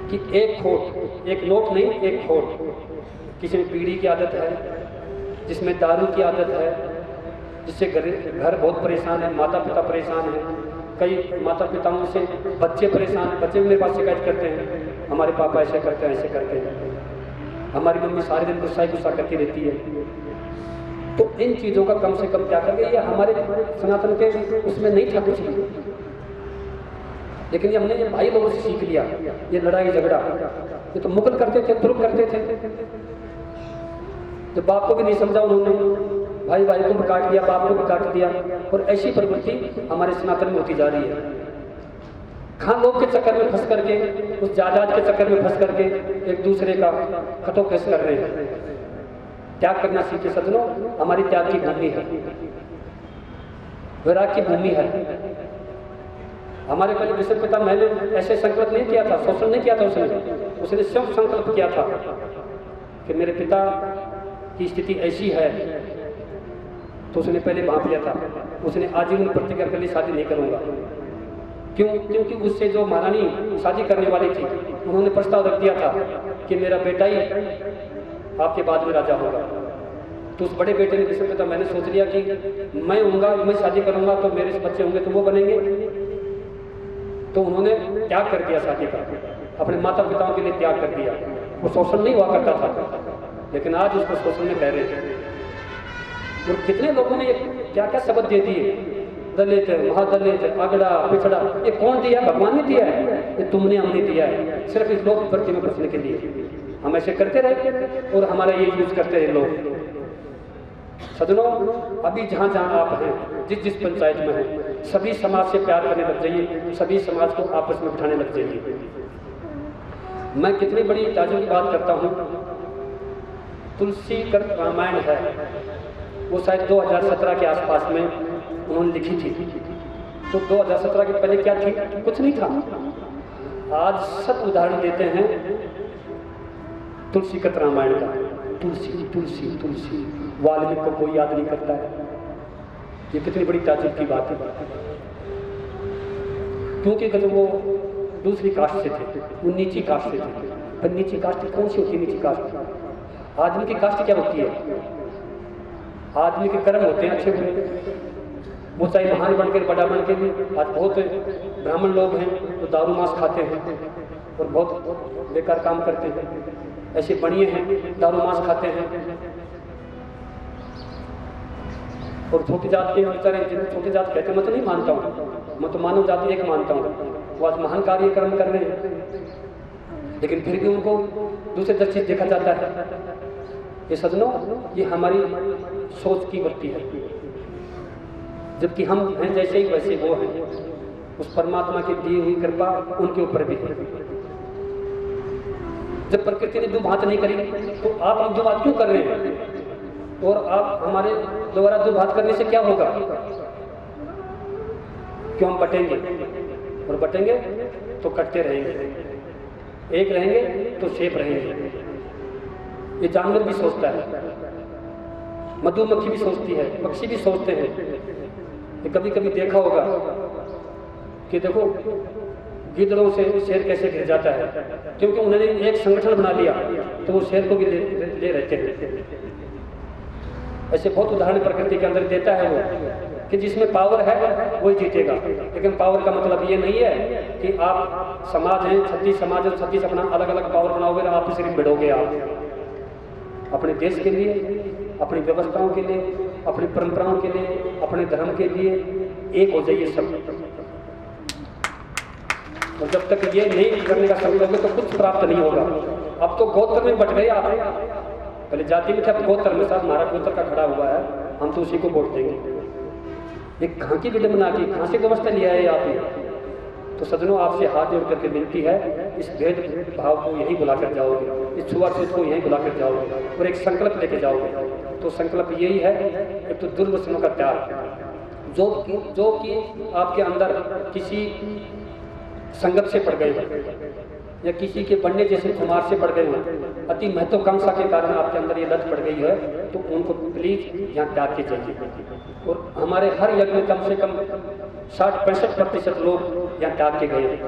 कि एक खोट, एक नोट नहीं, एक खोट, किसी में बीड़ी की आदत है, जिसमें दारू की आदत है, जिससे घर बहुत परेशान है, माता पिता परेशान है, कई माता पिताओं से बच्चे परेशान हैं, बच्चे भी मेरे पास शिकायत करते हैं, हमारे पापा ऐसे करते हैं, ऐसे करते हैं, हमारी मम्मी सारे दिन गुस्सा ही गुस्सा करती रहती है। तो इन चीज़ों का कम से कम क्या करेंगे, ये हमारे सनातन के उसमें नहीं था कुछ, लेकिन ये हमने ये भाई लोगों से सीख लिया। ये लड़ाई झगड़ा ये तो मुगल करते थे, तुर्क करते थे, तो बाप को भी नहीं समझा उन्होंने, भाई भाई को भी काट दिया, बाप को भी काट दिया, और ऐसी प्रवृत्ति हमारे सनातन में होती जा रही है। खान लोग के चक्कर में फंस करके, उस जायदाद के चक्कर में फंस करके एक दूसरे का खटोखेस कर रहे हैं। त्याग करना सीखे सज्जनों, हमारी त्याग की भूमि है, वैराग की भूमि है। हमारे पहले विश्व पिता मैंने ऐसे संकल्प नहीं किया था, शोषण नहीं किया था, उसने स्वयं संकल्प किया था कि मेरे पिता की स्थिति ऐसी है, तो उसने पहले भांप लिया था, उसने आजीवन प्रतिज्ञा कर ली शादी नहीं करूंगा। क्यों? क्योंकि उससे जो महारानी शादी करने वाली थी, उन्होंने प्रस्ताव रख दिया था कि मेरा बेटा ही आपके बाद में राजा होगा। तो उस बड़े बेटे ने विश्व पिता मैंने सोच लिया कि मैं होऊंगा, मैं शादी करूंगा तो मेरे बच्चे होंगे तो वो बनेंगे। तो उन्होंने त्याग कर दिया शादी का, अपने माता पिताओं के लिए त्याग कर दिया। वो शोषण नहीं हुआ करता था, लेकिन आज उसको शोषण में कह रहे थे। और कितने लोगों ने क्या क्या शब्द दे दिए, दलित, महादलित, अगड़ा, पिछड़ा, ये कौन दिया? भगवान ने दिया है, ये तुमने हमने दिया है, सिर्फ इस लोक प्रति में बचने के लिए। हम ऐसे करते रहे और हमारा ये यूज करते रहे लोग। सज्जनों, अभी जहाँ जहाँ आप हैं, जिस जिस पंचायत में हैं, सभी समाज से प्यार करने लग जाइए, सभी समाज को आपस में बिठाने लग जाइए। मैं कितनी बड़ी ताजुब की बात करता हूँ, तुलसी कृत रामायण है, वो शायद 2017 के आसपास में उन्होंने लिखी थी। तो 2017 के पहले क्या थी? कुछ नहीं था। आज सब उदाहरण देते हैं तुलसी कृत रामायण का, तुलसी तुलसी तुलसी, वाल्मीकि को कोई याद नहीं करता है। ये कितनी बड़ी ताजुब की बात है, क्योंकि जब वो दूसरी कास्ट से थे, वो नीची कास्ट से थे। पर नीची कास्ट कौन सी होती है? नीची कास्ट, आदमी की कास्ट क्या होती है? आदमी के कर्म होते हैं अच्छे बुरे। वो चाहे महान बनकर, बड़ा बनकर भी, आज बहुत ब्राह्मण लोग हैं तो दारू मांस खाते हैं और बहुत बेकार काम करते हैं। ऐसे बढ़िए हैं, दारू मांस खाते हैं। और छोटी जात के बेचारे, जिन्हें छोटी जात कहते मैं तो नहीं मानता हूँ, मैं तो मानव जाति एक मानता हूँ। वो आज महान कार्य कर्म कर रहे हैं, लेकिन फिर भी उनको दूसरे दृष्टि देखा जाता है। ये सज्जनों, ये हमारी सोच की वृत्ति है। जबकि हम हैं जैसे ही वैसे वो हैं, उस परमात्मा की दी हुई कृपा उनके ऊपर भी है। जब प्रकृति ने दुभात नहीं करी तो आप हम दुभात क्यों कर रहे हैं? और आप हमारे द्वारा दुभात करने से क्या होगा? क्यों हम बटेंगे, और बटेंगे तो कटते रहेंगे, एक रहेंगे तो सेफ रहेंगे। ये जानवर भी सोचता है, मधुमक्खी भी सोचती है, पक्षी भी सोचते हैं। ये कभी कभी देखा होगा कि देखो गिद्धड़ों से शेर कैसे घिर जाता है, क्योंकि उन्होंने एक संगठन बना लिया तो वो शेर को भी ले रहते हैं। ऐसे बहुत उदाहरण प्रकृति के अंदर देता है वो, कि जिसमें पावर है वही जीतेगा। लेकिन पावर का मतलब ये नहीं है कि आप समाज हैं, 36 समाज है, 36 अपना अलग अलग पावर बनाओगे, आप सिर्फ भिड़ोगे। आप अपने देश के लिए, अपनी व्यवस्थाओं के लिए, अपनी परंपराओं के लिए, अपने धर्म के लिए एक हो जाइए सब। और जब तक ये नहीं करने का संकल्प है तो कुछ प्राप्त नहीं होगा। अब तो गोत्र में बट गए आप, पहले जाति में थे, अब गोत्र में। साथ हमारा गोत्र का खड़ा हुआ है, हम तो उसी को वोट देंगे। एक कहाँ की विडंबना की, कहाँ से व्यवस्था लिया है आपने? तो सज्जनों, आपसे हाथ जोड़ करके विनती है, इस भेद भाव को यहीं बुलाकर जाओगे, इस छुआछूत को यहीं बुलाकर जाओगे और एक संकल्प लेके जाओगे। तो संकल्प यही है, एक तो दुर्व्यसनों का त्याग, जो कि आपके अंदर किसी संगत से पड़ गए हैं या किसी के बनने जैसे कुमार से पड़ गए हैं, अति महत्वाकांक्षा के कारण आपके अंदर ये लत पड़ गई है, तो उनको प्लीज यहाँ त्याग के चाहिए। और हमारे हर यज्ञ में कम से कम 60-65% लोग यहाँ त्याग के गए हैं।